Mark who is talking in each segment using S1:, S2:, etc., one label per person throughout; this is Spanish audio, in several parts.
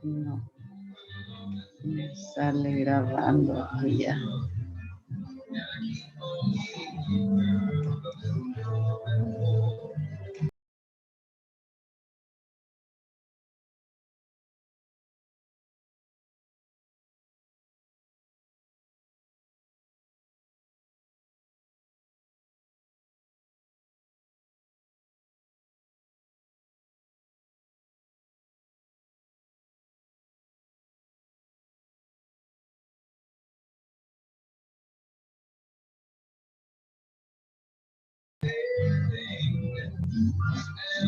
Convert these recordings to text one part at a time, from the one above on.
S1: No. Me sale grabando aquí ya.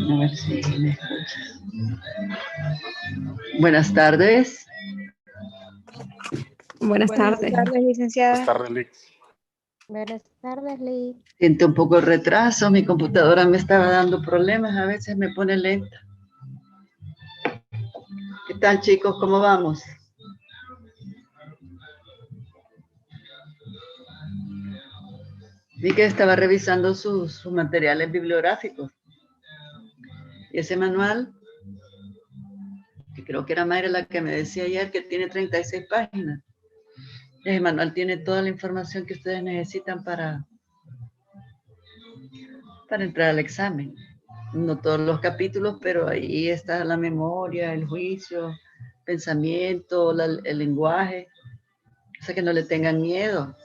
S1: A ver si me escuchas. Buenas tardes.
S2: Buenas tardes.
S3: Buenas tardes, licenciada.
S4: Buenas tardes, Lix.
S3: Buenas tardes, Lee.
S1: Siento un poco de retraso, mi computadora me estaba dando problemas, a veces me pone lenta. ¿Qué tal, chicos? ¿Cómo vamos? Vi que estaba revisando sus materiales bibliográficos. Y ese manual, que creo que era Mayra la que me decía ayer, que tiene 36 páginas. Ese manual tiene toda la información que ustedes necesitan para entrar al examen. No todos los capítulos, pero ahí está la memoria, el juicio, pensamiento, el lenguaje. O sea, que no le tengan miedo,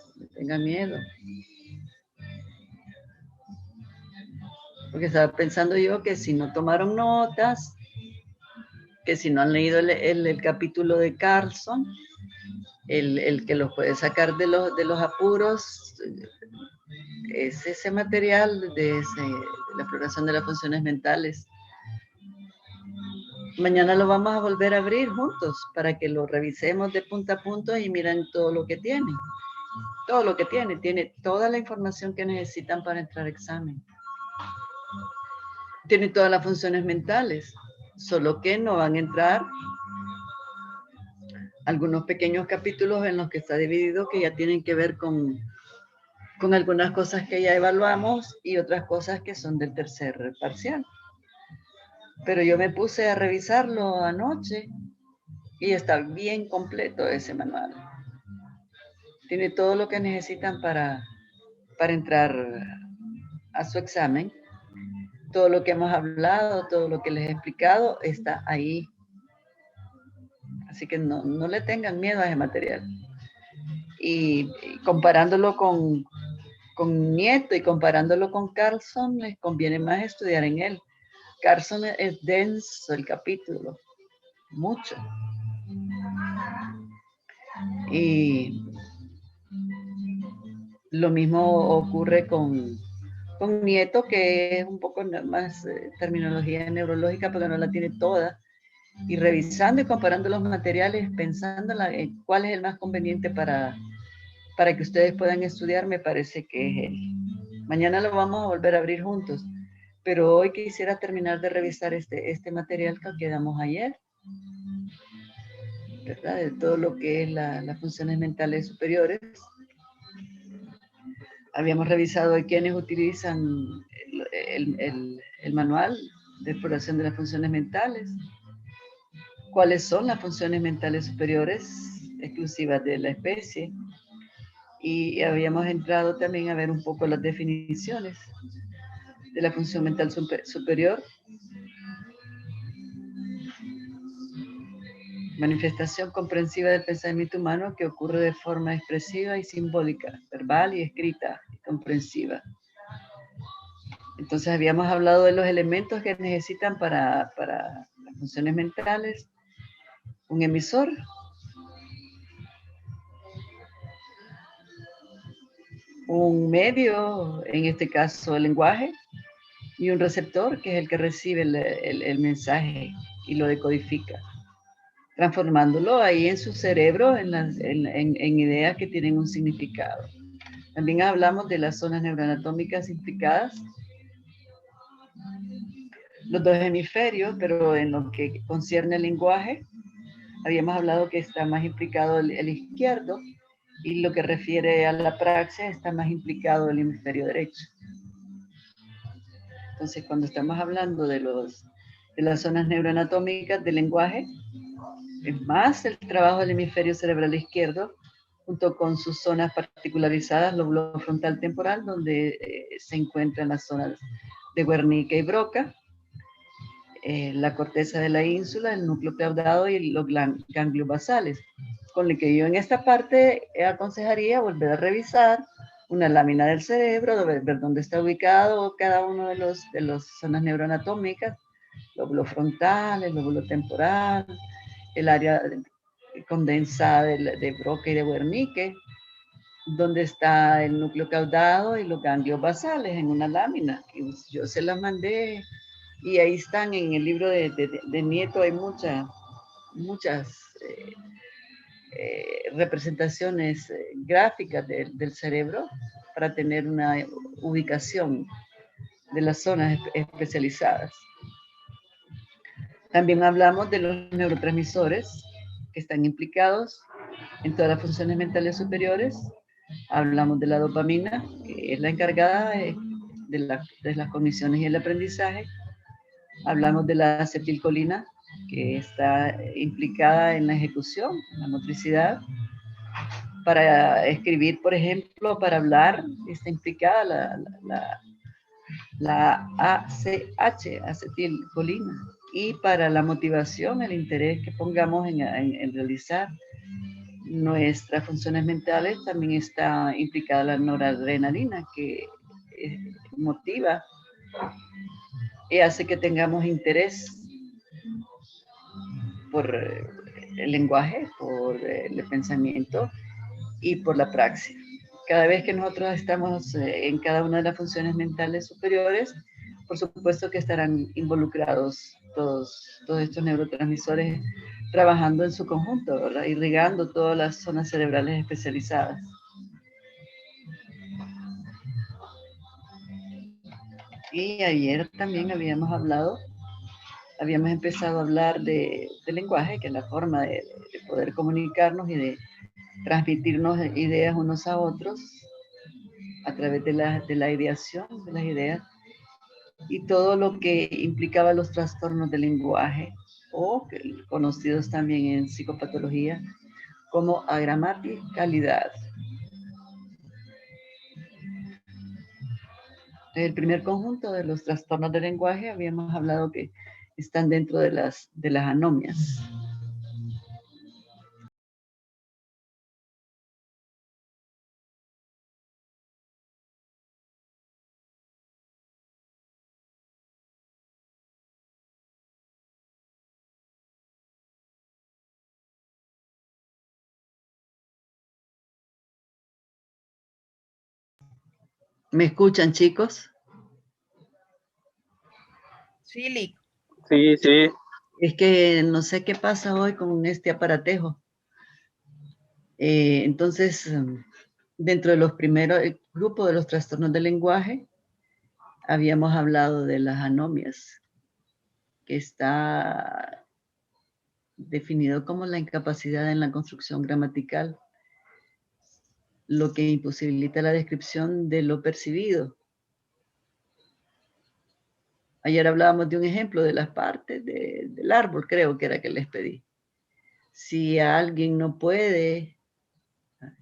S1: Porque estaba pensando yo que si no tomaron notas, que si no han leído el capítulo de Carlson, el que los puede sacar de los apuros, es ese material de la exploración de las funciones mentales. Mañana lo vamos a volver a abrir juntos para que lo revisemos de punta a punta y miren todo lo que tiene. Todo lo que tiene toda la información que necesitan para entrar al examen. Tiene todas las funciones mentales, solo que no van a entrar algunos pequeños capítulos en los que está dividido que ya tienen que ver con algunas cosas que ya evaluamos y otras cosas que son del tercer parcial. Pero yo me puse a revisarlo anoche y está bien completo ese manual. Tiene todo lo que necesitan para entrar a su examen. Todo lo que hemos hablado, todo lo que les he explicado está ahí. Así que no le tengan miedo a ese material. Y comparándolo con Nieto y comparándolo con Carlson, les conviene más estudiar en él. Carlson es denso el capítulo, mucho. Y lo mismo ocurre con Nieto, que es un poco más terminología neurológica, porque no la tiene toda. Y revisando y comparando los materiales, pensando en cuál es el más conveniente para que ustedes puedan estudiar, me parece que es él. Mañana lo vamos a volver a abrir juntos, pero hoy quisiera terminar de revisar este material que quedamos ayer, ¿verdad? De todo lo que es las funciones mentales superiores. Habíamos revisado de quiénes utilizan el manual de exploración de las funciones mentales, cuáles son las funciones mentales superiores exclusivas de la especie, y habíamos entrado también a ver un poco las definiciones de la función mental superior. Manifestación comprensiva del pensamiento humano que ocurre de forma expresiva y simbólica, verbal y escrita, y comprensiva. Entonces habíamos hablado de los elementos que necesitan para las funciones mentales. Un emisor, un medio, en este caso el lenguaje, y un receptor, que es el que recibe el mensaje y lo decodifica, transformándolo ahí en su cerebro en ideas que tienen un significado. También hablamos de las zonas neuroanatómicas implicadas, los dos hemisferios, pero en lo que concierne al lenguaje, habíamos hablado que está más implicado el izquierdo, y lo que refiere a la praxis está más implicado el hemisferio derecho. Entonces, cuando estamos hablando de los de las zonas neuroanatómicas del lenguaje, es más el trabajo del hemisferio cerebral izquierdo, junto con sus zonas particularizadas, lóbulo frontal temporal, donde se encuentran las zonas de Wernicke y Broca, la corteza de la ínsula, el núcleo caudado y los ganglios basales. Con lo que yo en esta parte aconsejaría volver a revisar una lámina del cerebro, ver dónde está ubicado cada uno de las zonas neuroanatómicas, lóbulo frontal, el lóbulo temporal, el área condensada de Broca y de Wernicke, donde está el núcleo caudado y los ganglios basales en una lámina. Y yo se las mandé y ahí están en el libro de Nieto, hay muchas representaciones gráficas del cerebro para tener una ubicación de las zonas especializadas. También hablamos de los neurotransmisores que están implicados en todas las funciones mentales superiores. Hablamos de la dopamina, que es la encargada de las cogniciones y el aprendizaje. Hablamos de la acetilcolina, que está implicada en la ejecución, en la motricidad. Para escribir, por ejemplo, para hablar, está implicada la ACH, acetilcolina. Y para la motivación, el interés que pongamos en realizar nuestras funciones mentales, también está implicada la noradrenalina, que motiva y hace que tengamos interés por el lenguaje, por el pensamiento y por la praxis. Cada vez que nosotros estamos en cada una de las funciones mentales superiores, por supuesto que estarán involucrados todos estos neurotransmisores trabajando en su conjunto, ¿verdad? Irrigando todas las zonas cerebrales especializadas. Y ayer también habíamos empezado a hablar de lenguaje, que es la forma de poder comunicarnos y de transmitirnos ideas unos a otros a través de la ideación de las ideas y todo lo que implicaba los trastornos del lenguaje, o conocidos también en psicopatología como agramaticalidad. El primer conjunto de los trastornos del lenguaje habíamos hablado que están dentro de las anomias. ¿Me escuchan, chicos?
S2: Sí, Lick.
S4: Sí, sí.
S1: Es que no sé qué pasa hoy con este aparatejo. Entonces, dentro de los primeros grupos de los trastornos del lenguaje, habíamos hablado de las anomias, que está definido como la incapacidad en la construcción gramatical, lo que imposibilita la descripción de lo percibido. Ayer hablábamos de un ejemplo de las partes del árbol, creo que era que les pedí. Si alguien no puede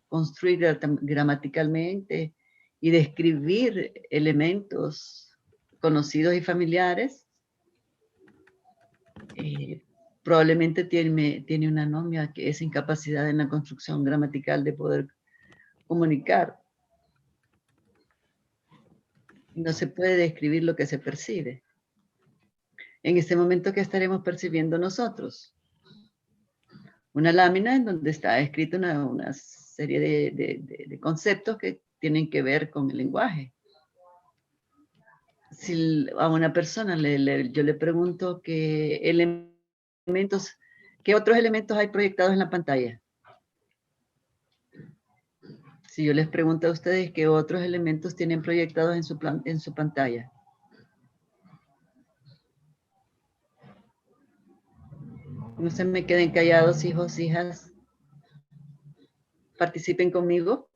S1: construir gramaticalmente y describir elementos conocidos y familiares, probablemente tiene una anomia, que es incapacidad en la construcción gramatical de poder comunicar. No se puede describir lo que se percibe. En este momento, ¿qué estaremos percibiendo nosotros? Una lámina en donde está escrita una serie de conceptos que tienen que ver con el lenguaje. Si a una persona yo le pregunto qué otros elementos hay proyectados en la pantalla. Si yo les pregunto a ustedes qué otros elementos tienen proyectados en su pantalla. No se me queden callados, hijos, hijas. Participen conmigo,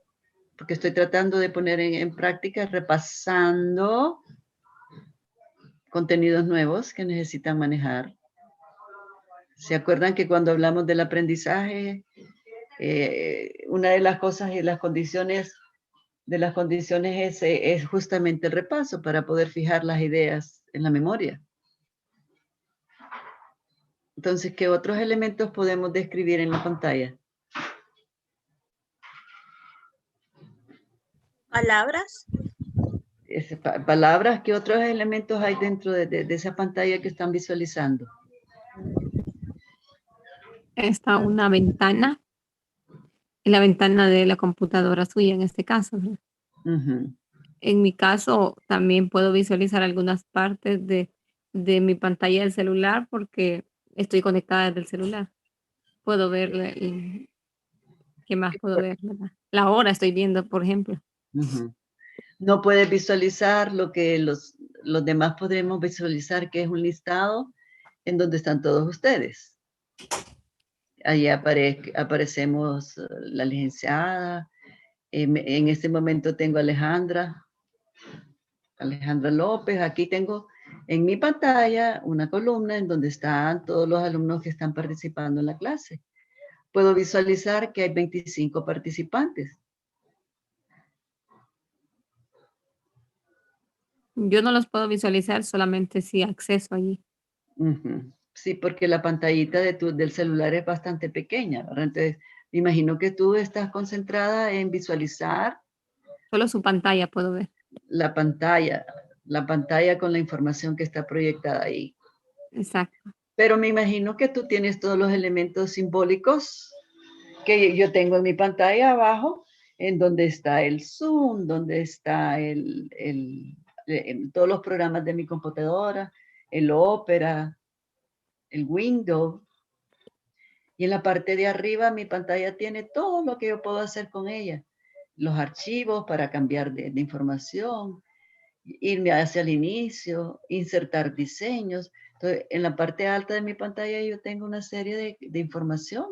S1: porque estoy tratando de poner en práctica, repasando contenidos nuevos que necesitan manejar. ¿Se acuerdan que cuando hablamos del aprendizaje, una de las cosas y las condiciones de las condiciones es justamente el repaso para poder fijar las ideas en la memoria? Entonces, ¿qué otros elementos podemos describir en la pantalla?
S2: Palabras.
S1: Palabras, ¿qué otros elementos hay dentro de esa pantalla que están visualizando?
S4: Está una ventana, la ventana de la computadora suya en este caso, ¿verdad?
S1: Uh-huh.
S4: En mi caso, también puedo visualizar algunas partes de mi pantalla del celular porque estoy conectada desde el celular. Puedo ver, ¿qué más puedo ver? ¿Verdad? La hora estoy viendo, por ejemplo.
S1: Uh-huh. No puedes visualizar lo que los demás podremos visualizar, que es un listado en donde están todos ustedes. Ahí aparecemos la licenciada. En este momento tengo a Alejandra López. Aquí tengo en mi pantalla una columna en donde están todos los alumnos que están participando en la clase. Puedo visualizar que hay 25 participantes.
S4: Yo no los puedo visualizar, solamente si acceso allí.
S1: Uh-huh. Sí, porque la pantallita del celular es bastante pequeña, ¿verdad? Entonces, me imagino que tú estás concentrada en visualizar
S4: Solo su pantalla puedo ver.
S1: la pantalla con la información que está proyectada ahí.
S4: Exacto.
S1: Pero me imagino que tú tienes todos los elementos simbólicos que yo tengo en mi pantalla abajo, en donde está el Zoom, donde está en todos los programas de mi computadora, el Opera, el Windows. Y en la parte de arriba mi pantalla tiene todo lo que yo puedo hacer con ella. Los archivos para cambiar de información, irme hacia el inicio, insertar diseños. Entonces, en la parte alta de mi pantalla yo tengo una serie de información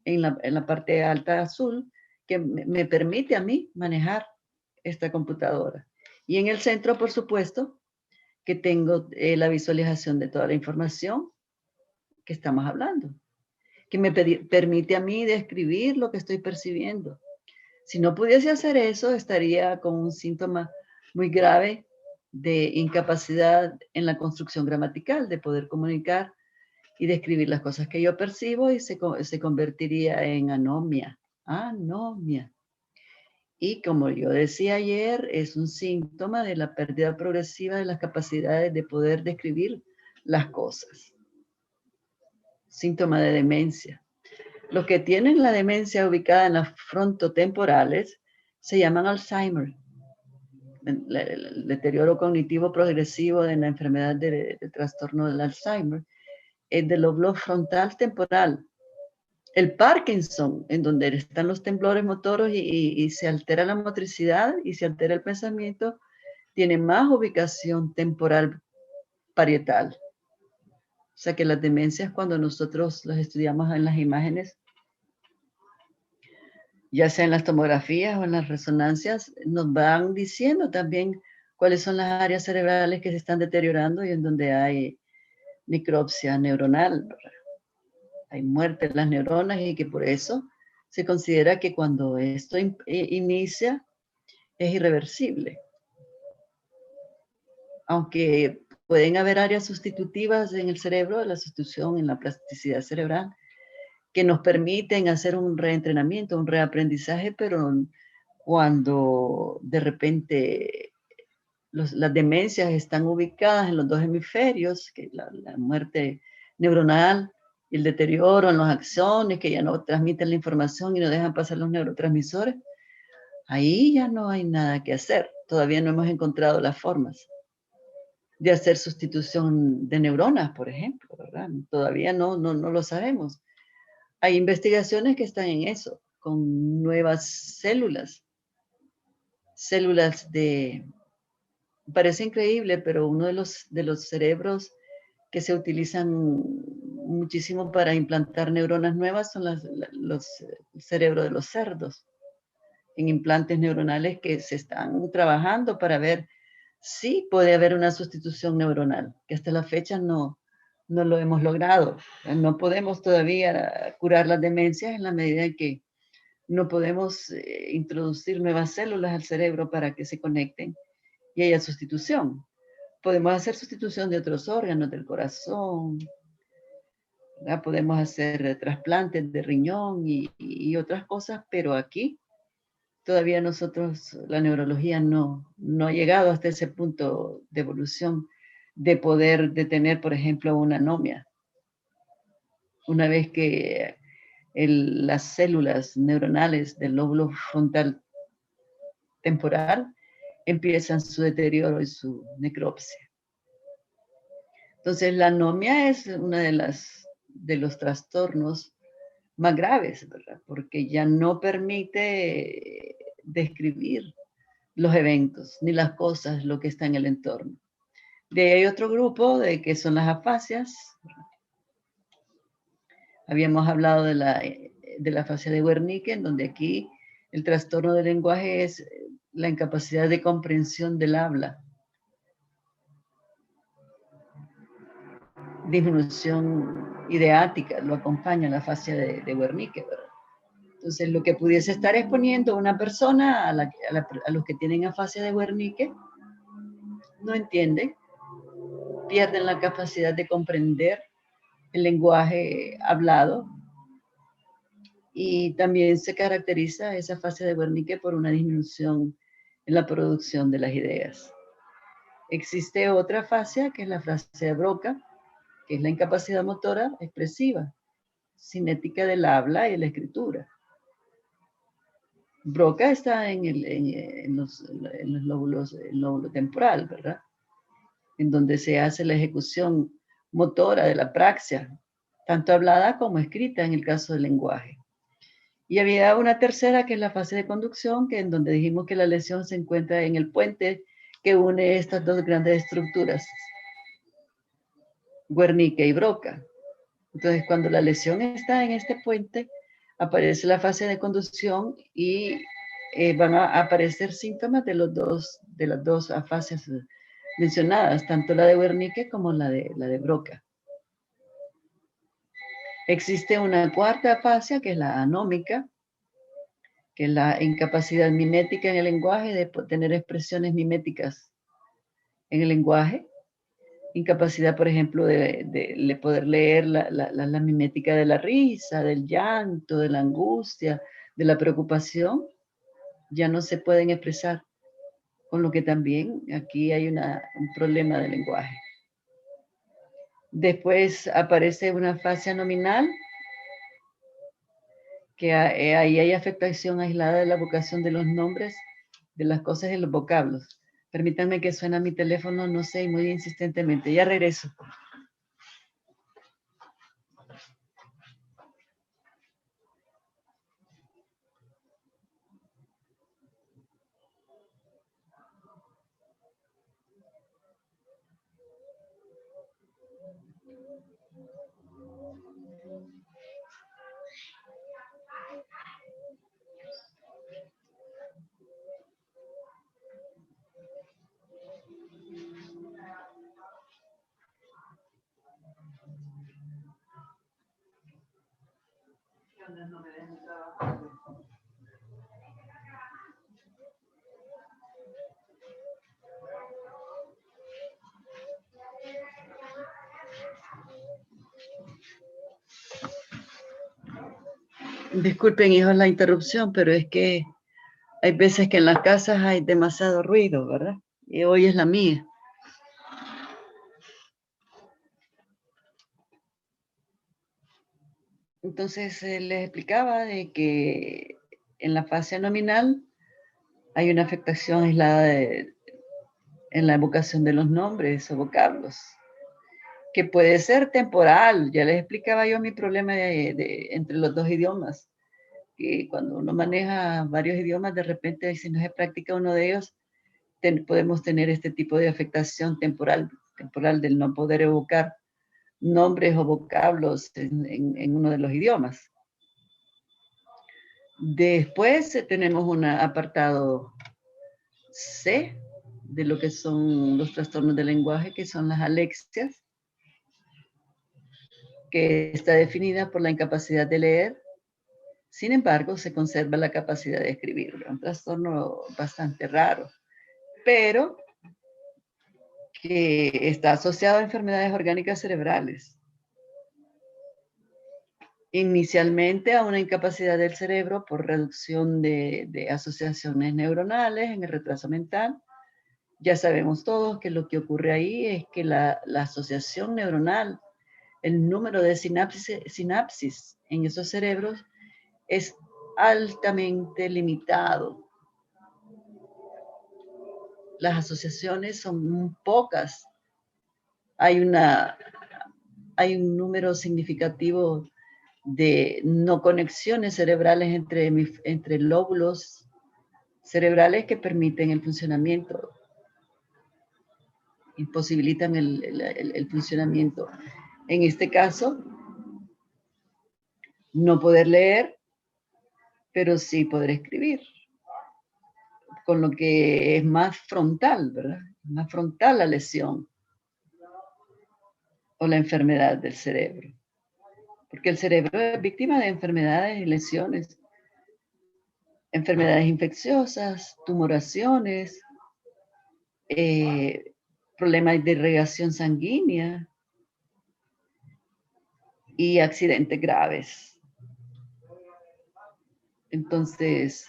S1: en la parte alta azul que me permite a mí manejar esta computadora. Y en el centro, por supuesto, que tengo la visualización de toda la información que estamos hablando, que me permite a mí describir lo que estoy percibiendo. Si no pudiese hacer eso, estaría con un síntoma muy grave de incapacidad en la construcción gramatical, de poder comunicar y describir las cosas que yo percibo, y se convertiría en anomia. Anomia. Y como yo decía ayer, es un síntoma de la pérdida progresiva de las capacidades de poder describir las cosas. Síntoma de demencia. Los que tienen la demencia ubicada en las frontotemporales se llaman Alzheimer. El deterioro cognitivo progresivo de la enfermedad de trastorno del Alzheimer es del lóbulo frontal temporal. El Parkinson, en donde están los temblores motoros y se altera la motricidad y se altera el pensamiento, tiene más ubicación temporal parietal. O sea que las demencias, cuando nosotros las estudiamos en las imágenes, ya sea en las tomografías o en las resonancias, nos van diciendo también cuáles son las áreas cerebrales que se están deteriorando y en donde hay necropsia neuronal, ¿verdad? Hay muerte de las neuronas y que por eso se considera que cuando esto inicia es irreversible. Aunque pueden haber áreas sustitutivas en el cerebro, la sustitución en la plasticidad cerebral, que nos permiten hacer un reentrenamiento, un reaprendizaje, pero cuando de repente las demencias están ubicadas en los dos hemisferios, que la muerte neuronal y el deterioro en los axones, que ya no transmiten la información y no dejan pasar los neurotransmisores, ahí ya no hay nada que hacer. Todavía no hemos encontrado las formas de hacer sustitución de neuronas, por ejemplo, ¿verdad? Todavía no lo sabemos. Hay investigaciones que están en eso, con nuevas células parece increíble, pero uno de los cerebros que se utilizan muchísimo para implantar neuronas nuevas son los cerebros de los cerdos, en implantes neuronales que se están trabajando para ver sí puede haber una sustitución neuronal, que hasta la fecha no lo hemos logrado. No podemos todavía curar las demencias en la medida en que no podemos introducir nuevas células al cerebro para que se conecten y haya sustitución. Podemos hacer sustitución de otros órganos del corazón, ¿verdad? Podemos hacer trasplantes de riñón y otras cosas, pero aquí todavía nosotros, la neurología no ha llegado hasta ese punto de evolución de poder detener, por ejemplo, una anomia. Una vez que las células neuronales del lóbulo frontal temporal empiezan su deterioro y su necropsia. Entonces, la anomia es una de los trastornos más graves, ¿verdad? Porque ya no permite describir los eventos, ni las cosas, lo que está en el entorno. De ahí hay otro grupo que son las afasias. Habíamos hablado de la afasia de Wernicke, en donde aquí el trastorno del lenguaje es la incapacidad de comprensión del habla. Disminución ideática lo acompaña la afasia de Wernicke, ¿verdad? Entonces, lo que pudiese estar exponiendo una persona a los que tienen afasia de Wernicke, no entienden, pierden la capacidad de comprender el lenguaje hablado, y también se caracteriza esa fase de Wernicke por una disminución en la producción de las ideas. Existe otra fase, que es la fase de Broca, que es la incapacidad motora expresiva, cinética del habla y la escritura. Broca está en los lóbulos, el lóbulo temporal, ¿verdad? En donde se hace la ejecución motora de la praxia, tanto hablada como escrita en el caso del lenguaje. Y había una tercera, que es la fase de conducción, que en donde dijimos que la lesión se encuentra en el puente que une estas dos grandes estructuras, Wernicke y Broca. Entonces, cuando la lesión está en este puente, aparece la fase de conducción y van a aparecer síntomas de las dos afasias mencionadas, tanto la de Wernicke como la de Broca. Existe una cuarta afasia, que es la anómica, que es la incapacidad mimética en el lenguaje, de tener expresiones miméticas en el lenguaje. Incapacidad, por ejemplo, de poder leer la mimética de la risa, del llanto, de la angustia, de la preocupación, ya no se pueden expresar, con lo que también aquí hay un problema de lenguaje. Después aparece una fase nominal, que ahí hay afectación aislada de la vocación de los nombres, de las cosas y los vocablos. Permítanme que suena mi teléfono, no sé, muy insistentemente. Ya regreso. Disculpen, hijos, la interrupción, pero es que hay veces que en las casas hay demasiado ruido, ¿verdad? Y hoy es la mía. Entonces, les explicaba de que en la fase nominal hay una afectación aislada en la evocación de los nombres o vocablos, que puede ser temporal. Ya les explicaba yo mi problema entre los dos idiomas, que cuando uno maneja varios idiomas, de repente, si no se practica uno de ellos, podemos tener este tipo de afectación temporal del no poder evocar nombres o vocablos en uno de los idiomas. Después tenemos un apartado C, de lo que son los trastornos del lenguaje, que son las alexias, que está definida por la incapacidad de leer. Sin embargo, se conserva la capacidad de escribir. Un trastorno bastante raro, pero que está asociado a enfermedades orgánicas cerebrales. Inicialmente a una incapacidad del cerebro por reducción de asociaciones neuronales en el retraso mental. Ya sabemos todos que lo que ocurre ahí es que la asociación neuronal, el número de sinapsis en esos cerebros es altamente limitado. Las asociaciones son pocas. Hay un número significativo de no conexiones cerebrales entre lóbulos cerebrales que permiten el funcionamiento, imposibilitan el funcionamiento. En este caso, no poder leer, pero sí poder escribir, con lo que es más frontal, ¿verdad? Más frontal la lesión o la enfermedad del cerebro. Porque el cerebro es víctima de enfermedades y lesiones, enfermedades infecciosas, tumoraciones, problemas de irrigación sanguínea y accidentes graves. Entonces,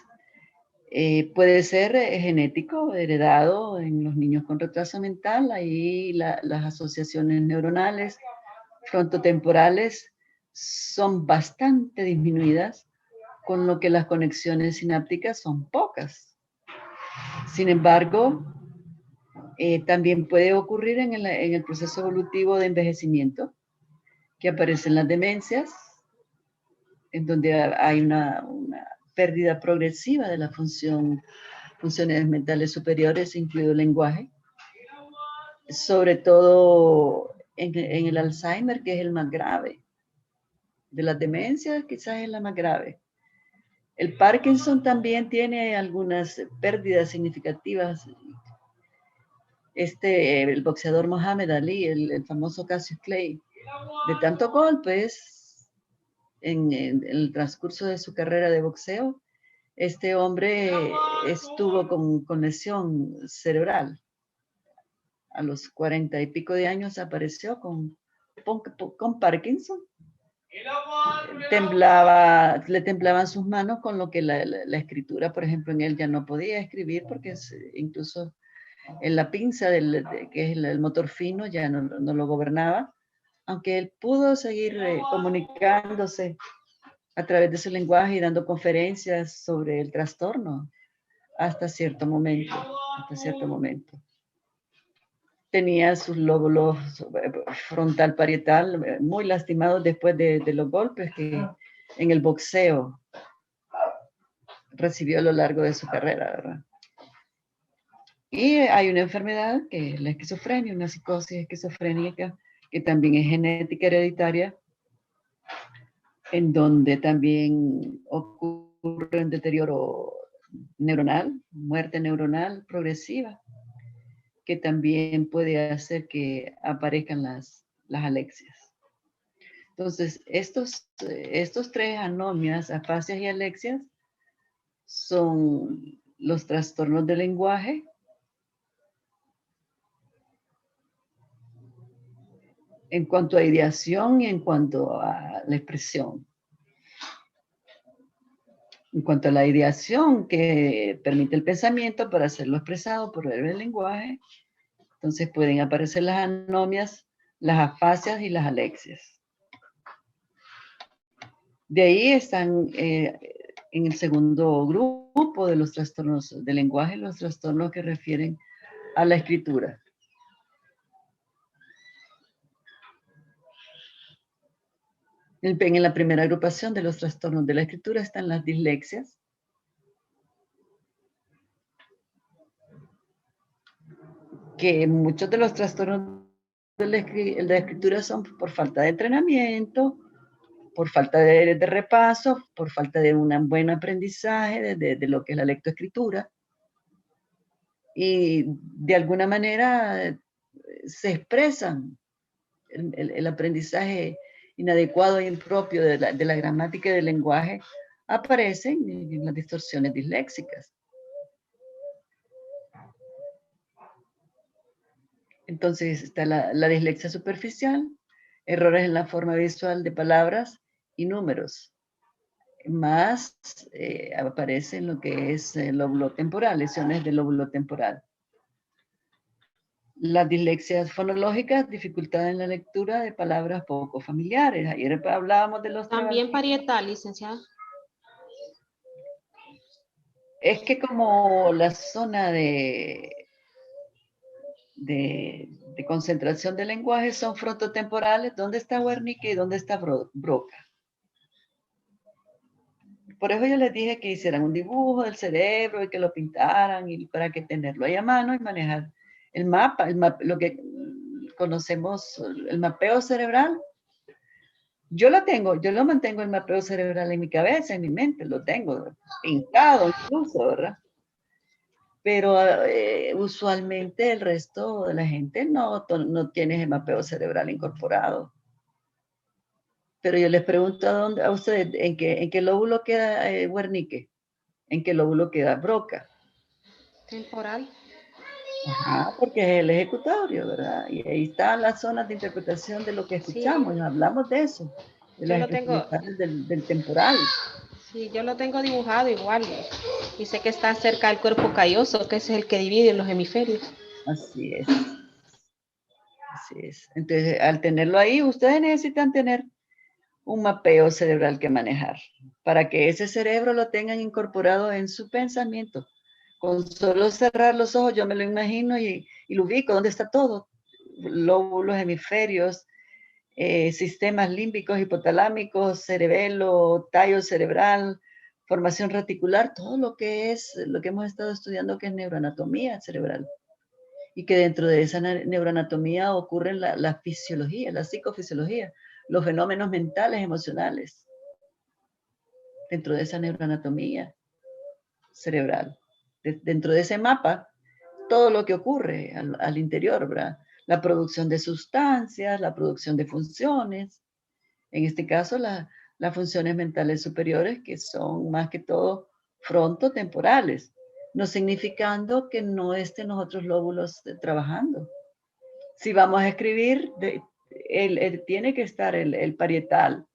S1: puede ser genético, heredado en los niños con retraso mental. Ahí las asociaciones neuronales frontotemporales son bastante disminuidas, con lo que las conexiones sinápticas son pocas. Sin embargo, también puede ocurrir en el proceso evolutivo de envejecimiento, que aparecen las demencias, en donde hay una pérdida progresiva de las funciones mentales superiores, incluido el lenguaje, sobre todo en el Alzheimer, que es el más grave. De las demencias, quizás es la más grave. El Parkinson también tiene algunas pérdidas significativas. El boxeador Muhammad Ali, el famoso Cassius Clay, de tantos golpes en el transcurso de su carrera de boxeo, este hombre estuvo con lesión cerebral. A los 40 y pico de años apareció con Parkinson. Le temblaban sus manos, con lo que la escritura, por ejemplo, en él ya no podía escribir, porque incluso en la pinza, que es el motor fino, ya no lo gobernaba, aunque él pudo seguir comunicándose a través de su lenguaje y dando conferencias sobre el trastorno hasta cierto momento. Tenía sus lóbulos frontal parietal muy lastimados después de los golpes que en el boxeo recibió a lo largo de su carrera, ¿verdad? Y hay una enfermedad que es la esquizofrenia, una psicosis esquizofrénica, que también es genética hereditaria, en donde también ocurre un deterioro neuronal, muerte neuronal progresiva, que también puede hacer que aparezcan las alexias. Entonces, estos tres anomias, afasias y alexias, son los trastornos del lenguaje, en cuanto a ideación y en cuanto a la expresión. En cuanto a la ideación, que permite el pensamiento para hacerlo expresado por el lenguaje, entonces pueden aparecer las anomias, las afasias y las alexias. De ahí están en el segundo grupo de los trastornos del lenguaje, los trastornos que refieren a la escritura. En la primera agrupación de los trastornos de la escritura están las dislexias, que muchos de los trastornos de la escritura son por falta de entrenamiento, por falta de repaso, por falta de un buen aprendizaje de lo que es la lectoescritura. y de alguna manera se expresan. El aprendizaje inadecuado e impropio de la gramática y del lenguaje aparecen en las distorsiones disléxicas. Entonces está la dislexia superficial, errores en la forma visual de palabras y números. Más aparece en lo que es el lóbulo temporal, lesiones del lóbulo temporal. Las dislexias fonológicas, dificultad en la lectura de palabras poco familiares. Ayer hablábamos de los
S2: También parietal, licenciada.
S1: Es que como la zona de concentración del lenguaje son frontotemporales, ¿dónde está Wernicke y dónde está Broca? Por eso yo les dije que hicieran un dibujo del cerebro y que lo pintaran y para que tenerlo ahí a mano y manejar el mapa, lo que conocemos, el mapeo cerebral. Yo lo mantengo el mapeo cerebral en mi cabeza, en mi mente, lo tengo pintado incluso, ¿verdad? Pero usualmente el resto de la gente no tiene el mapeo cerebral incorporado. Pero yo les pregunto a ustedes, ¿en qué lóbulo queda Wernicke? ¿En qué lóbulo queda Broca?
S2: Temporal.
S1: Ajá, porque es el ejecutorio, ¿verdad? Y ahí están las zonas de interpretación de lo que escuchamos, y hablamos de eso, de
S2: Yo
S1: las
S2: lo tengo,
S1: expresiones del temporal.
S2: sí, yo lo tengo dibujado igual. Y sé que está cerca del cuerpo calloso, que es el que divide los hemisferios.
S1: Así es. Así es. Entonces, al tenerlo ahí, ustedes necesitan tener un mapeo cerebral que manejar, para que ese cerebro lo tengan incorporado en su pensamiento. Con solo cerrar los ojos, yo me lo imagino y lo ubico, ¿dónde está todo? Lóbulos, hemisferios, sistemas límbicos, hipotalámicos, cerebelo, tallo cerebral, formación reticular, todo lo que es, lo que hemos estado estudiando, que es neuroanatomía cerebral. Y que dentro de esa neuroanatomía ocurre la fisiología, la psicofisiología, los fenómenos mentales, emocionales, dentro de esa neuroanatomía cerebral. Dentro de ese mapa, todo lo que ocurre al interior, ¿verdad? La producción de sustancias, la producción de funciones, en este caso las funciones mentales superiores, que son más que todo frontotemporales, no significando que no estén los otros lóbulos trabajando. Si vamos a escribir, tiene que estar el parietal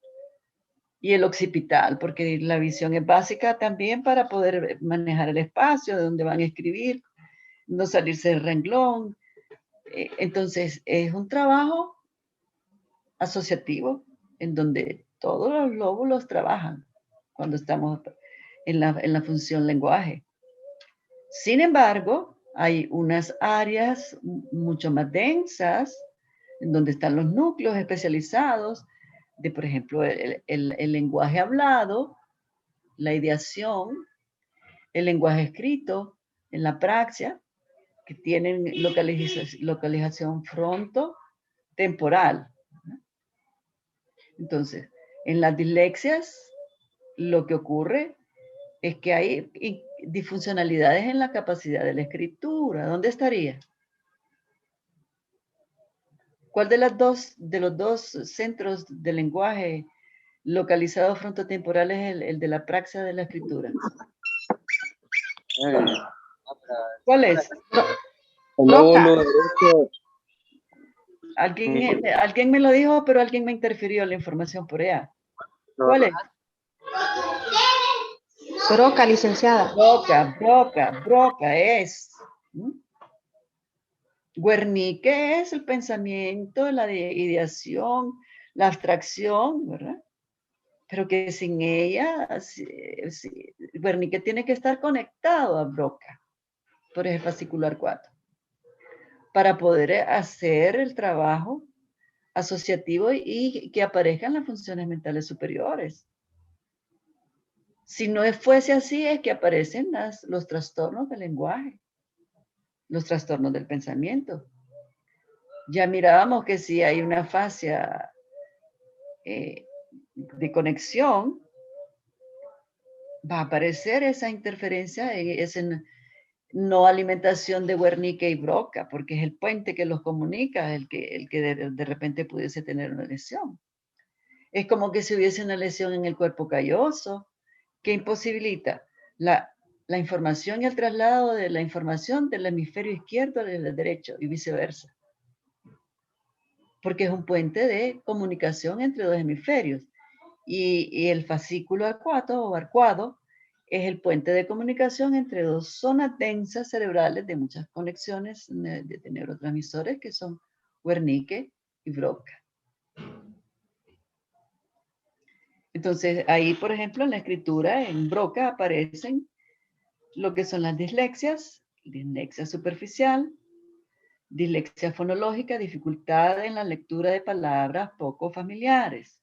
S1: y el occipital, porque la visión es básica también para poder manejar el espacio de donde van a escribir, no salirse del renglón. Entonces, es un trabajo asociativo en donde todos los lóbulos trabajan cuando estamos en la función lenguaje. Sin embargo, hay unas áreas mucho más densas en donde están los núcleos especializados de, por ejemplo, el lenguaje hablado, la ideación, el lenguaje escrito, en la praxia, que tienen localización frontotemporal. Entonces, en las dislexias, lo que ocurre es que hay disfuncionalidades en la capacidad de la escritura. ¿Dónde estaría? ¿Cuál de los dos centros de lenguaje localizados frontotemporal es el de la praxia de la escritura? ¿Cuál es?
S5: El lóbulo derecho.
S1: Alguien me lo dijo, pero alguien me interfirió la información por allá. ¿Cuál es?
S2: Broca, licenciada.
S1: Broca es. Wernicke es el pensamiento, la ideación, la abstracción, ¿verdad? Pero que sin ella, Wernicke tiene que estar conectado a Broca por eje fascicular 4 para poder hacer el trabajo asociativo y que aparezcan las funciones mentales superiores. Si no fuese así, es que aparecen los trastornos del lenguaje, los trastornos del pensamiento. Ya mirábamos que si hay una fascia de conexión, va a aparecer esa interferencia, no alimentación de Wernicke y Broca, porque es el puente que los comunica, el que de repente pudiese tener una lesión. Es como que si hubiese una lesión en el cuerpo calloso, que imposibilita la información y el traslado de la información del hemisferio izquierdo al derecho y viceversa. Porque es un puente de comunicación entre dos hemisferios. Y el fascículo arcuado es el puente de comunicación entre dos zonas densas cerebrales de muchas conexiones de neurotransmisores que son Wernicke y Broca. Entonces, ahí, por ejemplo, en la escritura, en Broca aparecen lo que son las dislexia superficial, dislexia fonológica, dificultad en la lectura de palabras poco familiares.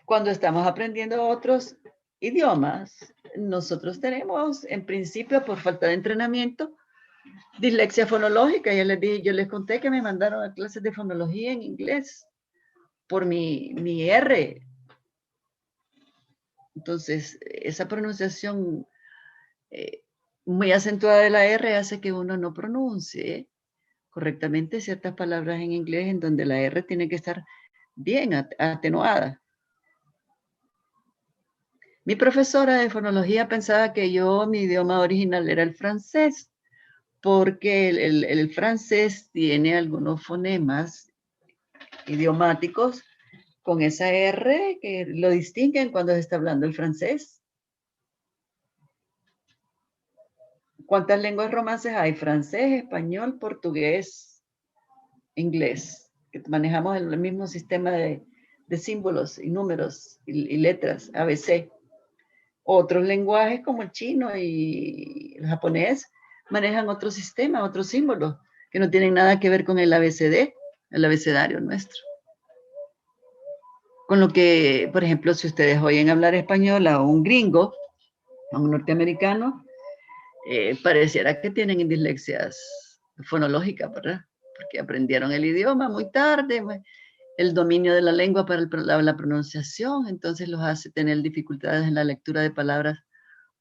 S1: Cuando estamos aprendiendo otros idiomas, nosotros tenemos, en principio, por falta de entrenamiento, dislexia fonológica. Yo les conté que me mandaron a clases de fonología en inglés por mi R. Entonces, esa pronunciación muy acentuada de la R hace que uno no pronuncie correctamente ciertas palabras en inglés en donde la R tiene que estar bien atenuada. Mi profesora de fonología pensaba que mi idioma original era el francés, porque el francés tiene algunos fonemas idiomáticos con esa R que lo distinguen cuando se está hablando el francés. ¿Cuántas lenguas romances hay? Francés, español, portugués, inglés. Que manejamos el mismo sistema de símbolos y números y letras, ABC. Otros lenguajes como el chino y el japonés manejan otro sistema, otros símbolos, que no tienen nada que ver con el ABCD, el abecedario nuestro. Con lo que, por ejemplo, si ustedes oyen hablar español a un gringo, a un norteamericano, pareciera que tienen dislexias fonológicas, ¿verdad? Porque aprendieron el idioma muy tarde, el dominio de la lengua para la pronunciación, entonces los hace tener dificultades en la lectura de palabras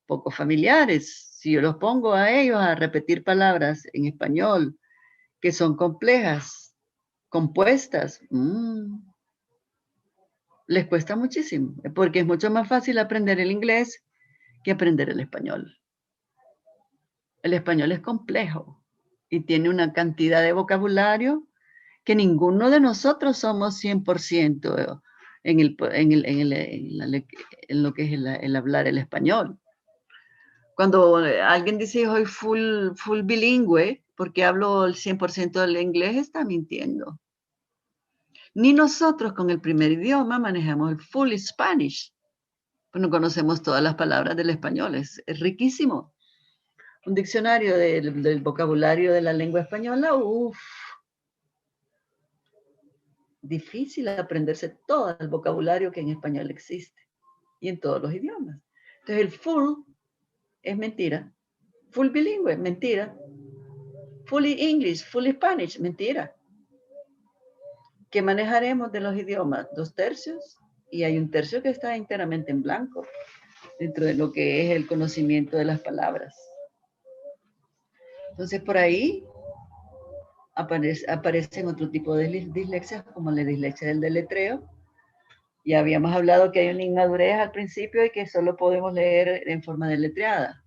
S1: poco familiares. Si yo los pongo a ellos a repetir palabras en español que son complejas, compuestas, les cuesta muchísimo, porque es mucho más fácil aprender el inglés que aprender el español. El español es complejo y tiene una cantidad de vocabulario que ninguno de nosotros somos 100% en lo que es el hablar el español. Cuando alguien dice soy full bilingüe, porque hablo el 100% del inglés, está mintiendo. Ni nosotros con el primer idioma manejamos el full Spanish. Pues no conocemos todas las palabras del español, es riquísimo. Un diccionario del vocabulario de la lengua española, difícil aprenderse todo el vocabulario que en español existe y en todos los idiomas. Entonces el full es mentira. Full bilingüe, mentira. Fully English, fully Spanish, mentira. ¿Qué manejaremos de los idiomas? 2/3 y hay 1/3 que está enteramente en blanco dentro de lo que es el conocimiento de las palabras. Entonces por ahí aparecen otro tipo de dislexias como la dislexia del deletreo. Ya habíamos hablado que hay una inmadurez al principio y que solo podemos leer en forma deletreada.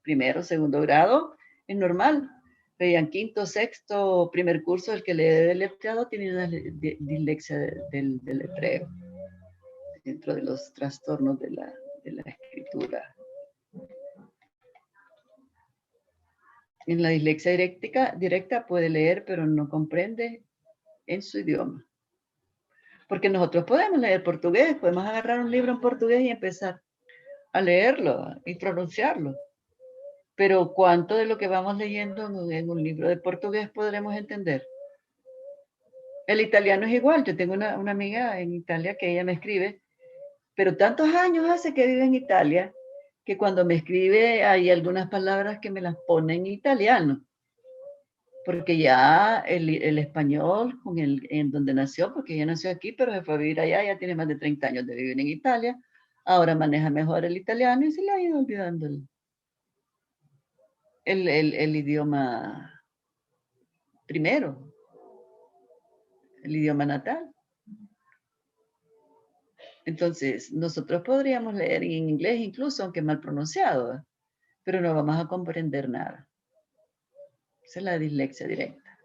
S1: Primero, segundo grado, es normal. Pero ya en quinto, sexto, primer curso, el que lee deletreado tiene una dislexia del deletreo dentro de los trastornos de la escritura. En la dislexia directa puede leer, pero no comprende en su idioma. Porque nosotros podemos leer portugués, podemos agarrar un libro en portugués y empezar a leerlo y pronunciarlo. Pero ¿cuánto de lo que vamos leyendo en un libro de portugués podremos entender? El italiano es igual. Yo tengo una amiga en Italia que ella me escribe, pero tantos años hace que vive en Italia que cuando me escribe hay algunas palabras que me las pone en italiano. Porque ya el español en donde nació, porque ella nació aquí, pero se fue a vivir allá, ya tiene más de 30 años de vivir en Italia, Ahora maneja mejor el italiano y se le ha ido olvidando el idioma primero, el idioma natal. Entonces, nosotros podríamos leer en inglés incluso, aunque mal pronunciado, ¿eh? Pero no vamos a comprender nada. Esa es la dislexia directa.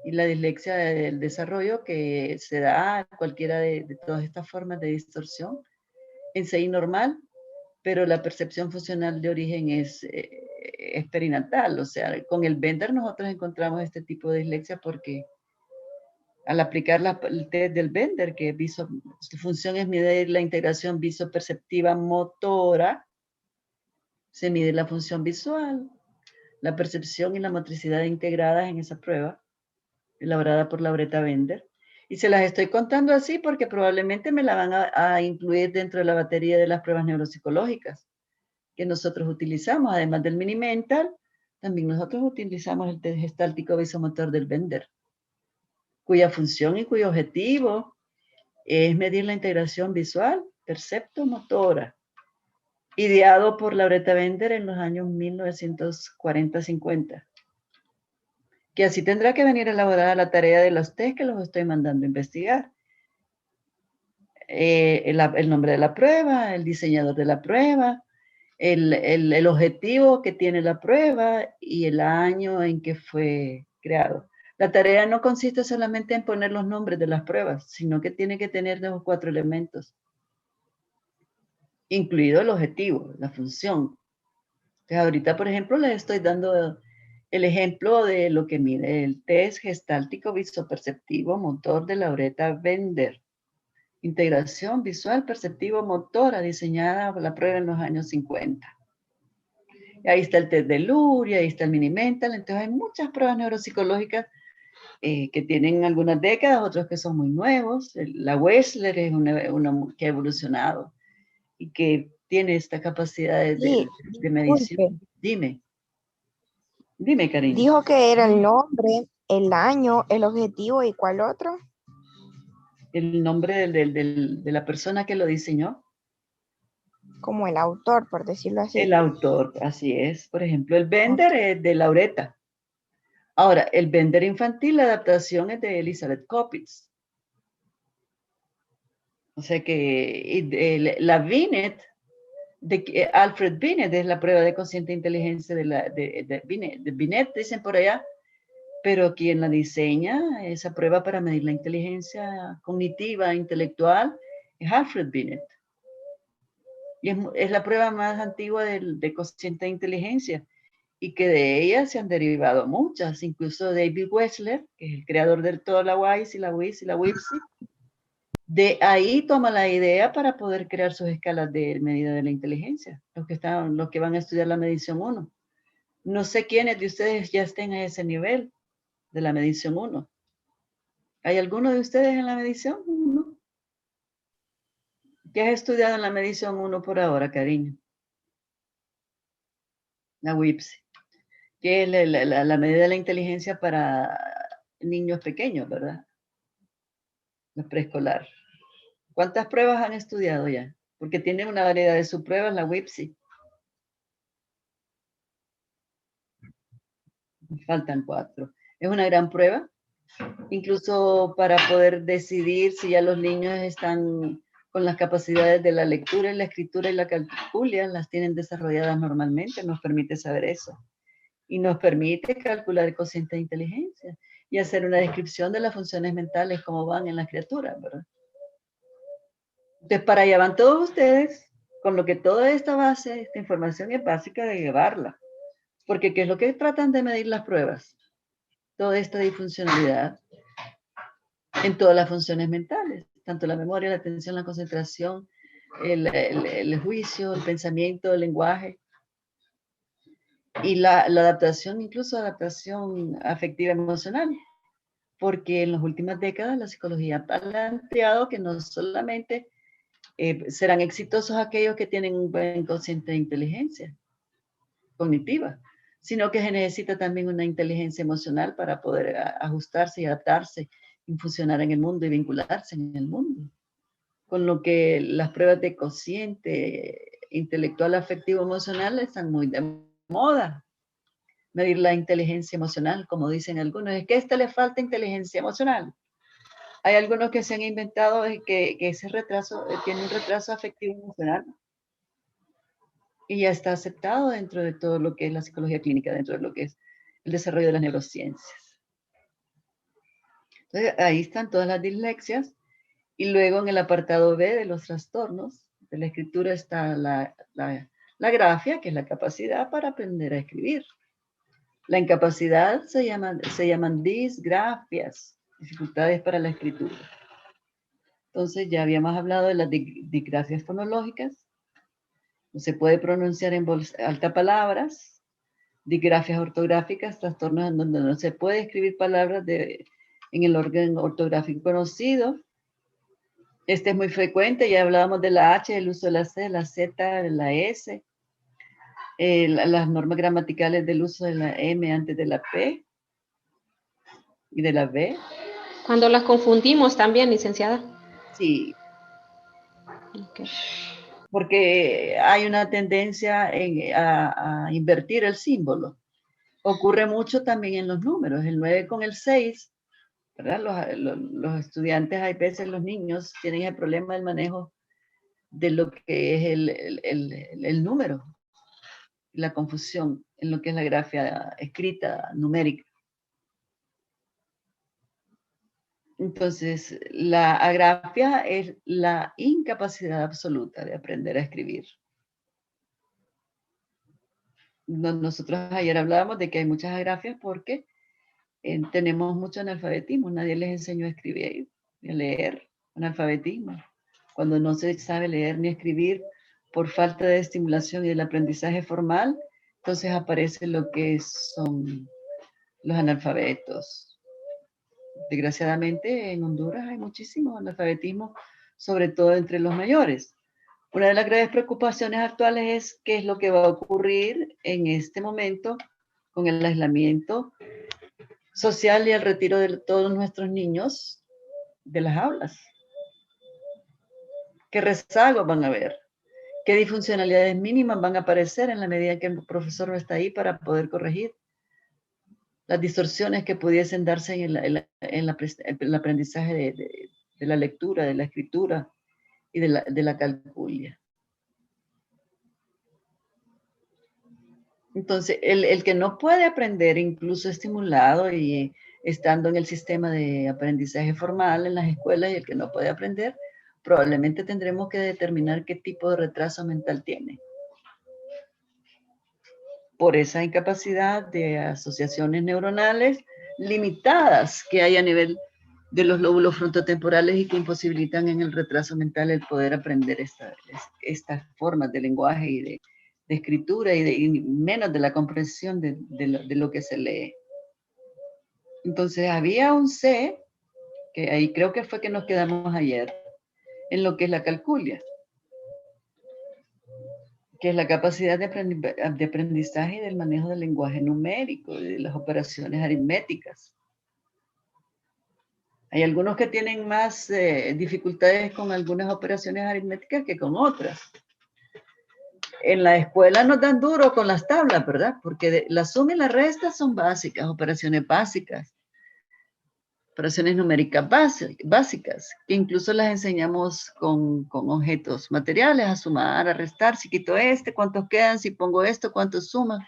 S1: Y la dislexia del desarrollo que se da a cualquiera de todas estas formas de distorsión, en sí normal, pero la percepción funcional de origen es perinatal. O sea, con el Bender nosotros encontramos este tipo de dislexia porque al aplicar el test del Bender, que su función es medir la integración visoperceptiva motora, se mide la función visual, la percepción y la motricidad integradas en esa prueba, elaborada por Lauretta Bender. Y se las estoy contando así porque probablemente me la van a incluir dentro de la batería de las pruebas neuropsicológicas que nosotros utilizamos. Además del mini mental, también nosotros utilizamos el test gestáltico visomotor del Bender, cuya función y cuyo objetivo es medir la integración visual, percepto-motora, ideado por Lauretta Bender en los años 1940-50. Que así tendrá que venir elaborada la tarea de los test que los estoy mandando a investigar. El nombre de la prueba, el diseñador de la prueba, el objetivo que tiene la prueba y el año en que fue creado. La tarea no consiste solamente en poner los nombres de las pruebas, sino que tiene que tener los 4 elementos, incluido el objetivo, la función. Entonces, ahorita, por ejemplo, les estoy dando el ejemplo de lo que mide el test gestáltico visoperceptivo motor de Lauretta Bender. Integración visual perceptivo motora diseñada por la prueba en los años 50. Y ahí está el test de Luria, ahí está el mini mental. Entonces hay muchas pruebas neuropsicológicas que tienen algunas décadas, otros que son muy nuevos. La Wechsler es una que ha evolucionado y que tiene esta capacidad de medición.
S3: Disculpe.
S1: Dime, cariño.
S3: Dijo que era el nombre, el año, el objetivo y ¿cuál otro?
S1: El nombre de la persona que lo diseñó.
S3: Como el autor, por decirlo así.
S1: El autor, así es. Por ejemplo, el Bender es de Lauretta. Ahora, el Bender infantil, la adaptación es de Elizabeth Koppitz. O sea que la Binet, de Alfred Binet, es la prueba de consciente inteligencia de Binet, dicen por allá, pero quien la diseña, esa prueba para medir la inteligencia cognitiva, intelectual, es Alfred Binet. Y es la prueba más antigua de consciente inteligencia, y que de ella se han derivado muchas, incluso David Wechsler, que es el creador de toda la WISE y la WIS y la WIPSI, de ahí toma la idea para poder crear sus escalas de medida de la inteligencia, los que van a estudiar la medición 1. No sé quiénes de ustedes ya estén a ese nivel de la medición 1. ¿Hay alguno de ustedes en la medición 1? ¿Qué has estudiado en la medición 1 por ahora, cariño? La WIPSI, que es la medida de la inteligencia para niños pequeños, ¿verdad? Los preescolar. ¿Cuántas pruebas han estudiado ya? Porque tiene una variedad de subpruebas la WIPSI. Faltan 4. Es una gran prueba, incluso para poder decidir si ya los niños están con las capacidades de la lectura y la escritura y la calculia, las tienen desarrolladas normalmente, nos permite saber eso. Y nos permite calcular el cociente de inteligencia y hacer una descripción de las funciones mentales, cómo van en las criaturas, ¿verdad? Entonces, para allá van todos ustedes, con lo que toda esta base, esta información es básica de llevarla. Porque ¿qué es lo que tratan de medir las pruebas? Toda esta disfuncionalidad en todas las funciones mentales, tanto la memoria, la atención, la concentración, el juicio, el pensamiento, el lenguaje, y la adaptación, incluso adaptación afectiva emocional, porque en las últimas décadas la psicología ha planteado que no solamente serán exitosos aquellos que tienen un buen cociente de inteligencia cognitiva, sino que se necesita también una inteligencia emocional para poder ajustarse y adaptarse y funcionar en el mundo y vincularse en el mundo. con lo que las pruebas de cociente intelectual, afectivo, emocional están muy de moda. Medir la inteligencia emocional, como dicen algunos, es que a este le falta inteligencia emocional. Hay algunos que se han inventado que ese retraso tiene un retraso afectivo emocional y ya está aceptado dentro de todo lo que es la psicología clínica, dentro de lo que es el desarrollo de las neurociencias. Entonces, ahí están todas las dislexias. Y luego en el apartado B de los trastornos de la escritura está la grafia, que es la capacidad para aprender a escribir. La incapacidad se llaman disgrafias, dificultades para la escritura. Entonces ya habíamos hablado de las disgrafias fonológicas. No se puede pronunciar en voz alta palabras. Disgrafias ortográficas, trastornos en donde no se puede escribir palabras en el orden ortográfico conocido. Este es muy frecuente, ya hablábamos de la H, el uso de la C, la Z, la S, las normas gramaticales del uso de la M antes de la P y de la B.
S2: Cuando las confundimos también, licenciada.
S1: Sí.
S2: Okay.
S1: Porque hay una tendencia a invertir el símbolo. Ocurre mucho también en los números, el 9 con el 6, ¿verdad? Los estudiantes, hay veces los niños tienen el problema del manejo de lo que es el número, la confusión en lo que es la grafía escrita numérica. Entonces, la agrafia es la incapacidad absoluta de aprender a escribir. Nosotros ayer hablábamos de que hay muchas agrafias porque tenemos mucho analfabetismo, nadie les enseñó a escribir, a leer, analfabetismo. Cuando no se sabe leer ni escribir por falta de estimulación y del aprendizaje formal, entonces aparece lo que son los analfabetos. Desgraciadamente en Honduras hay muchísimo analfabetismo, sobre todo entre los mayores. Una de las graves preocupaciones actuales es qué es lo que va a ocurrir en este momento con el aislamiento social y el retiro de todos nuestros niños de las aulas. ¿Qué rezagos van a haber? ¿Qué disfuncionalidades mínimas van a aparecer en la medida que el profesor no está ahí para poder corregir las distorsiones que pudiesen darse en el aprendizaje de la lectura, de la escritura y de la calculia? Entonces, el que no puede aprender, incluso estimulado y estando en el sistema de aprendizaje formal en las escuelas, y el que no puede aprender, probablemente tendremos que determinar qué tipo de retraso mental tiene. Por esa incapacidad de asociaciones neuronales limitadas que hay a nivel de los lóbulos frontotemporales y que imposibilitan en el retraso mental el poder aprender estas formas de lenguaje y de escritura y menos de la comprensión de lo que se lee. Entonces había un C, que ahí creo que fue que nos quedamos ayer, en lo que es la calculia, que es la capacidad de aprendizaje y del manejo del lenguaje numérico y de las operaciones aritméticas. Hay algunos que tienen más dificultades con algunas operaciones aritméticas que con otras. En la escuela nos dan duro con las tablas, ¿verdad? Porque la suma y la resta son básicas, operaciones básicas, operaciones numéricas básicas, que incluso las enseñamos con objetos materiales, a sumar, a restar, si quito cuántos quedan, si pongo esto, cuántos suman.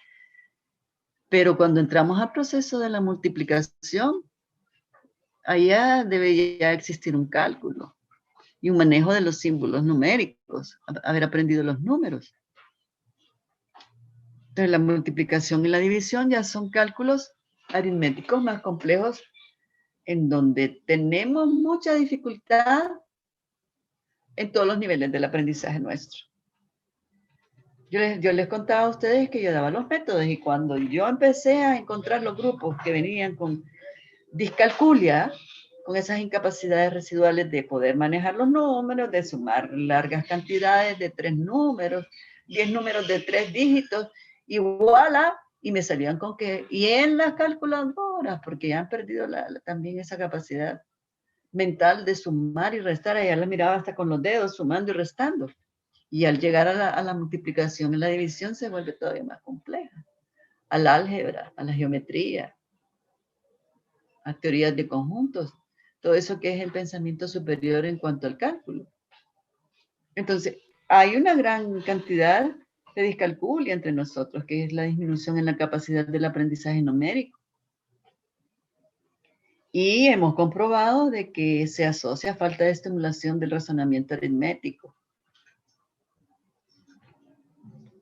S1: Pero cuando entramos al proceso de la multiplicación, allá debe ya existir un cálculo y un manejo de los símbolos numéricos, haber aprendido los números. Entonces, la multiplicación y la división ya son cálculos aritméticos más complejos en donde tenemos mucha dificultad en todos los niveles del aprendizaje nuestro. Yo les contaba a ustedes que yo daba los métodos y cuando yo empecé a encontrar los grupos que venían con discalculia, con esas incapacidades residuales de poder manejar los números, de sumar largas cantidades de 3 números, 10 números de 3 dígitos, y voilà, y me salían con que, y en las calculadoras, porque ya han perdido también esa capacidad mental de sumar y restar. Allá la miraba hasta con los dedos, sumando y restando. Y al llegar a la multiplicación y la división se vuelve todavía más compleja. Al álgebra, a la geometría, a teorías de conjuntos, todo eso que es el pensamiento superior en cuanto al cálculo. Entonces, hay una gran cantidad de discalculia entre nosotros, que es la disminución en la capacidad del aprendizaje numérico. Y hemos comprobado de que se asocia a falta de estimulación del razonamiento aritmético.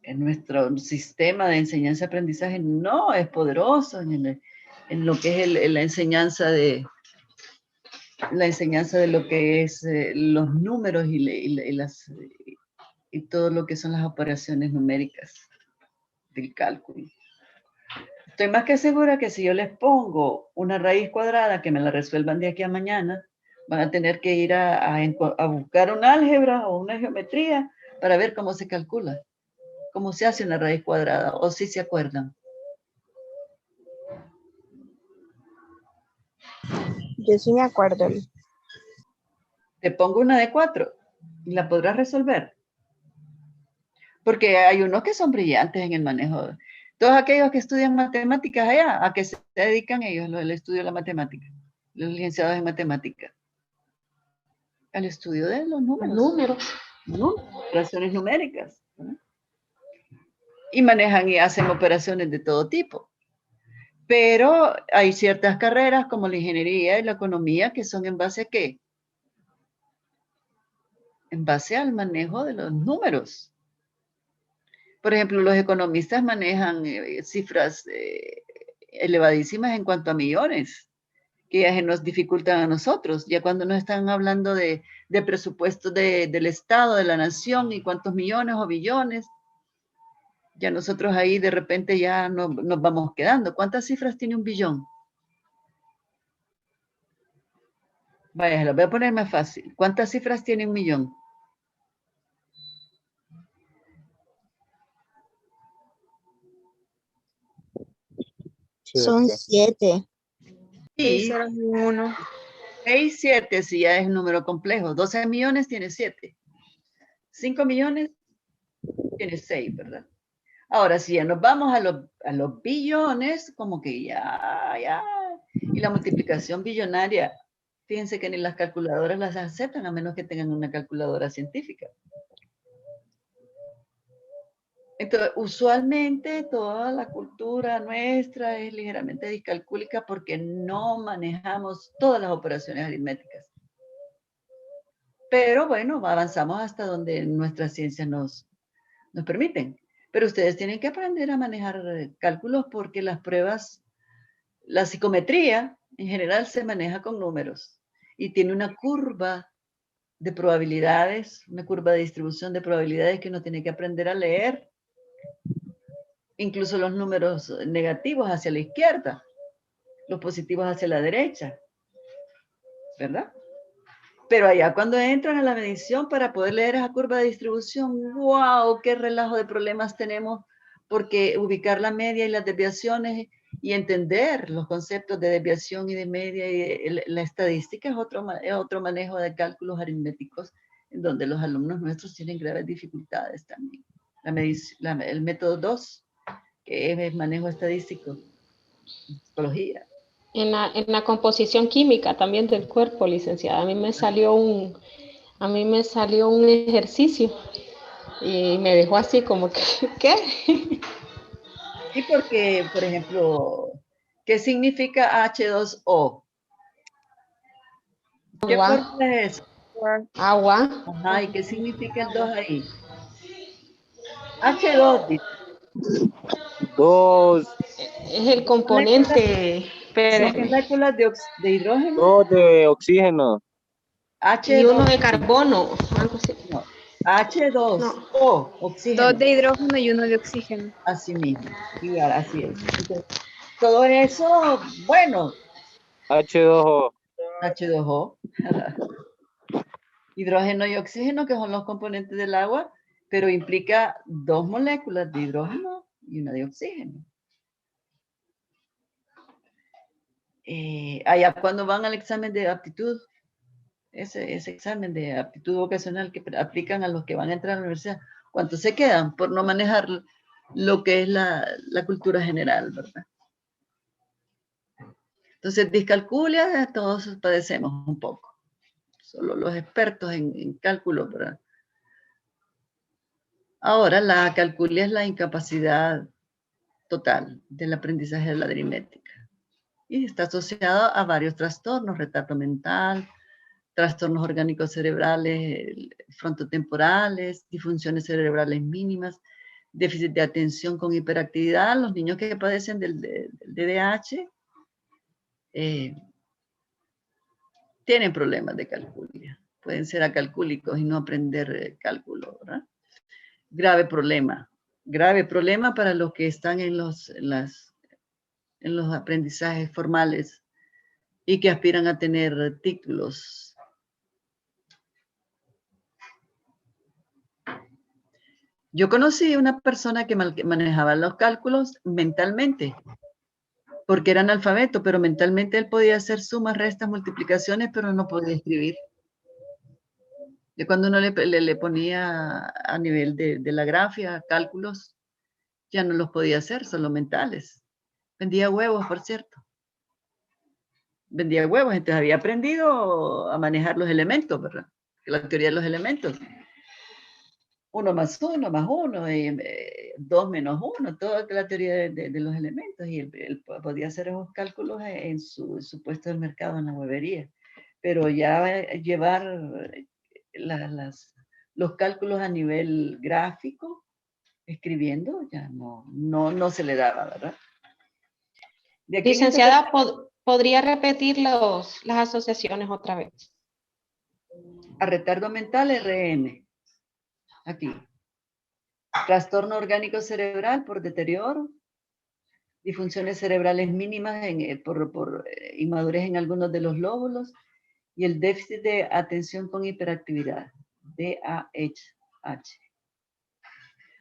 S1: En nuestro sistema de enseñanza-aprendizaje no es poderoso en lo que es la enseñanza de lo que es los números y todo lo que son las operaciones numéricas del cálculo. Estoy más que segura que si yo les pongo una raíz cuadrada que me la resuelvan de aquí a mañana, van a tener que ir a buscar un álgebra o una geometría para ver cómo se calcula, cómo se hace una raíz cuadrada, o si se acuerdan.
S3: Yo sí me acuerdo.
S1: Te pongo una de 4 y la podrás resolver. Porque hay unos que son brillantes en el manejo. Todos aquellos que estudian matemáticas allá, ¿a qué se dedican ellos al estudio de la matemática? Los licenciados en matemáticas. Al estudio de los números.
S2: Números.
S1: Operaciones numéricas. ¿No? Y manejan y hacen operaciones de todo tipo. Pero hay ciertas carreras como la ingeniería y la economía que son en base a ¿qué? En base al manejo de los números. Por ejemplo, los economistas manejan cifras elevadísimas en cuanto a millones, que ya nos dificultan a nosotros. Ya cuando nos están hablando de presupuestos del Estado, de la nación, y cuántos millones o billones, ya nosotros ahí de repente ya nos vamos quedando. ¿Cuántas cifras tiene un billón? Vaya, lo voy a poner más fácil. ¿Cuántas cifras tiene un millón?
S3: Son 7.
S1: Y
S3: 1.
S1: 6, 7, si ya es un número complejo. 12 millones tiene 7. 5 millones tiene 6, ¿verdad? Ahora, si ya nos vamos a los billones, como que ya. Y la multiplicación billonaria, fíjense que ni las calculadoras las aceptan a menos que tengan una calculadora científica. Entonces, usualmente toda la cultura nuestra es ligeramente discalcúlica porque no manejamos todas las operaciones aritméticas. Pero bueno, avanzamos hasta donde nuestras ciencias nos permiten. Pero ustedes tienen que aprender a manejar cálculos porque las pruebas, la psicometría en general se maneja con números y tiene una curva de probabilidades, una curva de distribución de probabilidades que uno tiene que aprender a leer. Incluso los números negativos hacia la izquierda, los positivos hacia la derecha, ¿verdad? Pero allá cuando entran a la medición para poder leer esa curva de distribución, ¡wow! ¡Qué relajo de problemas tenemos! Porque ubicar la media y las desviaciones y entender los conceptos de desviación y de media y la estadística es otro manejo de cálculos aritméticos en donde los alumnos nuestros tienen graves dificultades también. El método 2, que es el manejo estadístico, psicología.
S2: En la composición química también del cuerpo, licenciada, a mí me salió un ejercicio y me dejó así como que, ¿qué?
S1: Sí, porque, por ejemplo, ¿qué significa H2O? ¿Qué
S2: Agua.
S1: fórmula es eso?
S2: Agua.
S1: Ajá, ¿y qué significa el 2 ahí? H2, dice.
S5: 2,
S2: Es el componente.
S1: Son moléculas de hidrógeno.
S5: 2 de oxígeno.
S2: Y uno
S1: H2,
S2: de carbono. Algo así.
S1: no. H2O,
S2: No.
S1: oxígeno.
S6: 2 de hidrógeno y 1 de oxígeno.
S1: Así mismo, igual, así es. Entonces, todo eso, bueno,
S5: H2O.
S1: H2O, hidrógeno y oxígeno, que son los componentes del agua, pero implica 2 moléculas de hidrógeno y una de oxígeno. Allá cuando van al examen de aptitud, ese examen de aptitud vocacional que aplican a los que van a entrar a la universidad, ¿cuántos se quedan por no manejar lo que es la cultura general, verdad? Entonces, discalculia, todos padecemos un poco. Solo los expertos en cálculo, ¿verdad? Ahora, la calculia es la incapacidad total del aprendizaje de la aritmética. Y está asociado a varios trastornos, retardo mental, trastornos orgánicos cerebrales frontotemporales, disfunciones cerebrales mínimas, déficit de atención con hiperactividad. Los niños que padecen del DDH tienen problemas de calculia. Pueden ser acalcúlicos y no aprender cálculo, ¿verdad? Grave problema para los que están en los aprendizajes formales y que aspiran a tener títulos. Yo conocí una persona que manejaba los cálculos mentalmente, porque era analfabeto, pero mentalmente él podía hacer sumas, restas, multiplicaciones, pero no podía escribir. Y cuando uno le ponía a nivel de la grafía, cálculos, ya no los podía hacer, solo mentales. Vendía huevos, por cierto. Vendía huevos, entonces había aprendido a manejar los elementos, ¿verdad? La teoría de los elementos. 1 más 1 más 1, 2 menos 1, toda la teoría de los elementos. Y él podía hacer esos cálculos en su puesto de mercado en la huevería. Pero ya llevar los cálculos a nivel gráfico, escribiendo, ya no se le daba, ¿verdad? De aquí
S2: Licenciada, ¿podría repetir las asociaciones otra vez?
S1: A retardo mental, RN. Aquí. Trastorno orgánico cerebral por deterioro. Disfunciones cerebrales mínimas por inmadurez en algunos de los lóbulos. Y el déficit de atención con hiperactividad. DAH.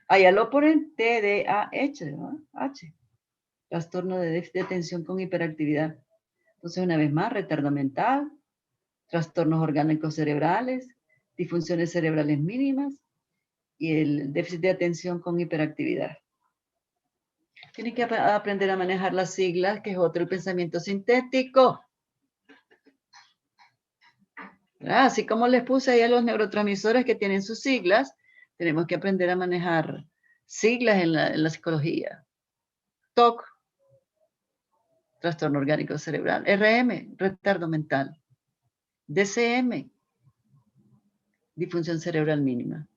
S1: Allá lo ponen TDAH, ¿no? H. Trastorno de déficit de atención con hiperactividad. Entonces, una vez más, retardo mental, trastornos orgánicos cerebrales, disfunciones cerebrales mínimas y el déficit de atención con hiperactividad. Tienen que aprender a manejar las siglas, que es otro, el pensamiento sintético. Así como les puse ahí a los neurotransmisores que tienen sus siglas, tenemos que aprender a manejar siglas en la psicología. TOC, trastorno orgánico cerebral. RM, retardo mental. DCM, disfunción cerebral mínima.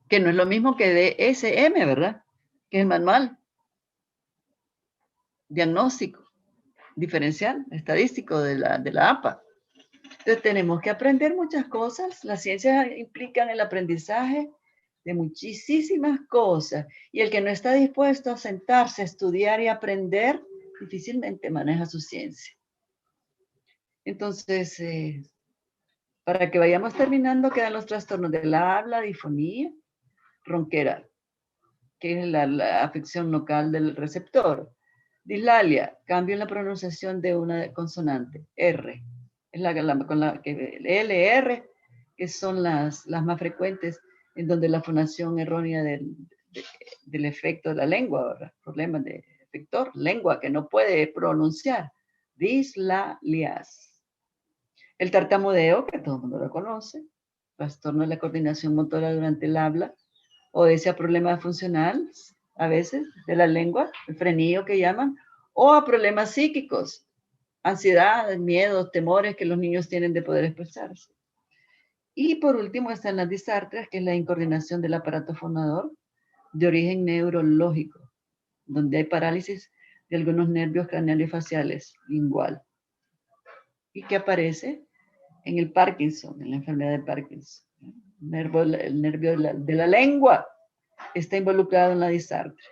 S1: Que no es lo mismo que DSM, ¿verdad? Que es el manual. Diagnóstico, diferencial, estadístico de la APA. Entonces tenemos que aprender muchas cosas. Las ciencias implican el aprendizaje de muchísimas cosas. Y el que no está dispuesto a sentarse, a estudiar y aprender, difícilmente maneja su ciencia. Entonces, para que vayamos terminando, quedan los trastornos del habla, difonía, ronquera, que es la afección local del receptor. Dislalia, cambio en la pronunciación de una consonante, R. Es con la que LR, que son las más frecuentes, en donde la fonación errónea del efecto de la lengua, ¿verdad? Problemas de efector, lengua que no puede pronunciar. Dislalias. El tartamudeo, que todo el mundo lo conoce, trastorno de la coordinación motora durante el habla, o ese problema funcional, a veces, de la lengua, el frenillo que llaman, o a problemas psíquicos, ansiedad, miedos, temores que los niños tienen de poder expresarse. Y por último están las disartrias, que es la incoordinación del aparato fonador de origen neurológico, donde hay parálisis de algunos nervios craneales y faciales, lingual, y que aparece en el Parkinson, en la enfermedad de Parkinson. El nervio de la lengua está involucrado en la disartria.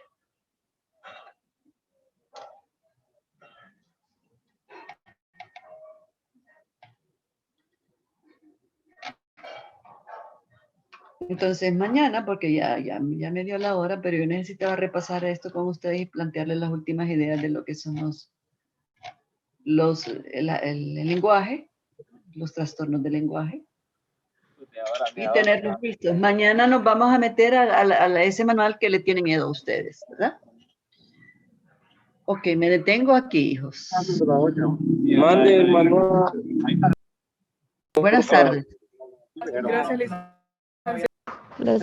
S1: Entonces mañana, porque ya me dio la hora, pero yo necesitaba repasar esto con ustedes y plantearles las últimas ideas de lo que son el lenguaje, los trastornos del lenguaje, y tenerlos listos. Mañana nos vamos a meter a ese manual que le tiene miedo a ustedes, ¿verdad? Ok, me detengo aquí, hijos.
S5: Mande el manual.
S1: Buenas tardes.
S6: Gracias,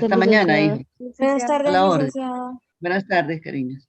S1: Hasta mañana, hijos.
S3: Buenas
S1: A
S3: tardes,
S1: la orden.
S3: licenciada.
S1: Buenas tardes, cariños.